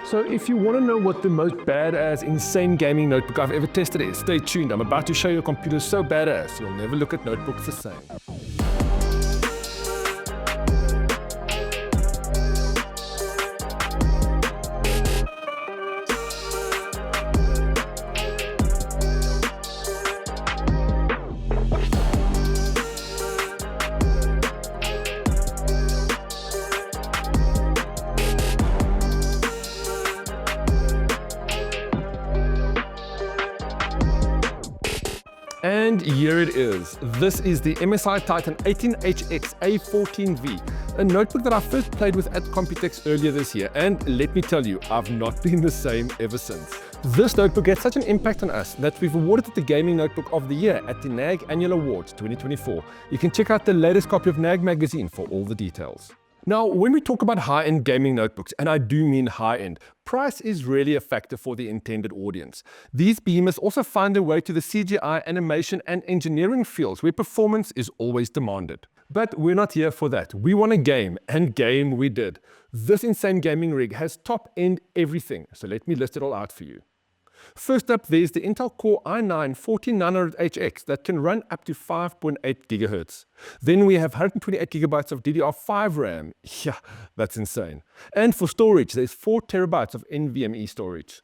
So if you want to know what the most badass, insane gaming notebook I've ever tested is, stay tuned. I'm about to show you a computer so badass, you'll never look at notebooks the same. And here it is. This is the MSI Titan 18HX A14V, a notebook that I first played with at Computex earlier this year, and let me tell you, I've not been the same ever since. This notebook had such an impact on us that we've awarded it the Gaming Notebook of the Year at the NAG Annual Awards 2024. You can check out the latest copy of NAG magazine for all the details. Now, when we talk about high-end gaming notebooks, and I do mean high-end, price is really a factor for the intended audience. These behemoths also find their way to the CGI, animation, and engineering fields where performance is always demanded. But we're not here for that. We want to game, and game we did. This insane gaming rig has top-end everything, so let me list it all out for you. First up, there's the Intel Core i9-14900HX that can run up to 5.8 GHz. Then we have 128 GB of DDR5 RAM. Yeah, that's insane. And for storage, there's 4 TB of NVMe storage.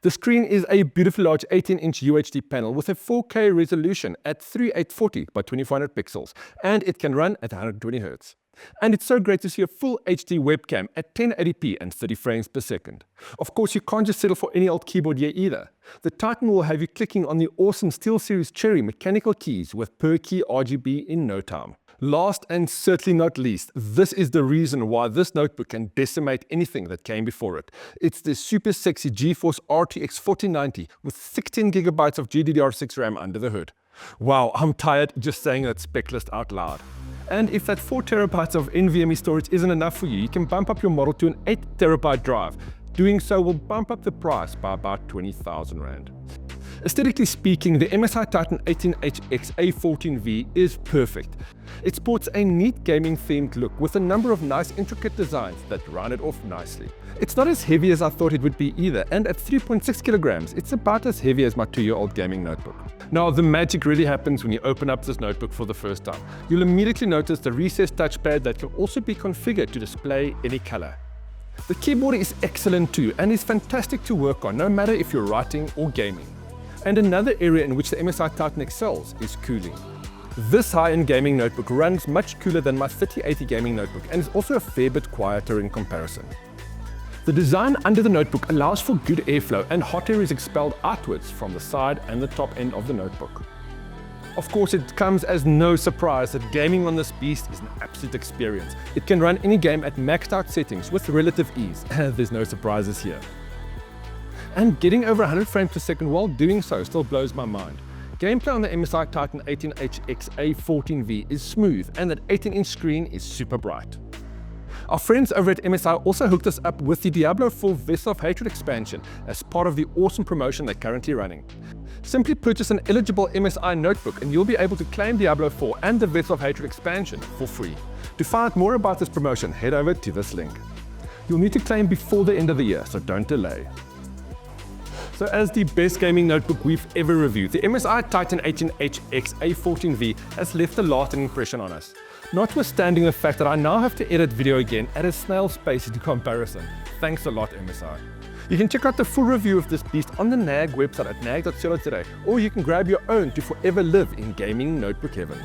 The screen is a beautifully large 18-inch UHD panel with a 4K resolution at 3840 by 2400 pixels, and it can run at 120 Hz. And it's so great to see a full HD webcam at 1080p and 30 frames per second. Of course, you can't just settle for any old keyboard here either. The Titan will have you clicking on the awesome SteelSeries Cherry mechanical keys with per key RGB in no time. Last and certainly not least, this is the reason why this notebook can decimate anything that came before it. It's the super sexy GeForce RTX 4090 with 16 GB of GDDR6 RAM under the hood. Wow, I'm tired just saying that spec list out loud. And if that 4 TB of NVMe storage isn't enough for you, you can bump up your model to an 8 TB drive. Doing so will bump up the price by about 20,000 Rand. Aesthetically speaking, the MSI Titan 18HX A14V is perfect. It sports a neat gaming themed look with a number of nice intricate designs that round it off nicely. It's not as heavy as I thought it would be either, and at 3.6 kilograms, it's about as heavy as my 2-year-old gaming notebook. Now, the magic really happens when you open up this notebook for the first time. You'll immediately notice the recessed touchpad that can also be configured to display any color. The keyboard is excellent too, and is fantastic to work on, no matter if you're writing or gaming. And another area in which the MSI Titan excels is cooling. This high-end gaming notebook runs much cooler than my 3080 gaming notebook and is also a fair bit quieter in comparison. The design under the notebook allows for good airflow, and hot air is expelled outwards from the side and the top end of the notebook. Of course, it comes as no surprise that gaming on this beast is an absolute experience. It can run any game at maxed out settings with relative ease. There's no surprises here. And getting over 100 frames per second while doing so still blows my mind. Gameplay on the MSI Titan 18HX A14V is smooth, and that 18-inch screen is super bright. Our friends over at MSI also hooked us up with the Diablo IV Vessel of Hatred expansion as part of the awesome promotion they're currently running. Simply purchase an eligible MSI notebook and you'll be able to claim Diablo IV and the Vessel of Hatred expansion for free. To find out more about this promotion, head over to this link. You'll need to claim before the end of the year, so don't delay. So as the best gaming notebook we've ever reviewed, the MSI Titan 18HX A14V has left a lasting impression on us. Notwithstanding the fact that I now have to edit video again at a snail's pace in comparison. Thanks a lot, MSI. You can check out the full review of this beast on the NAG website at nag.co.za, or you can grab your own to forever live in gaming notebook heaven.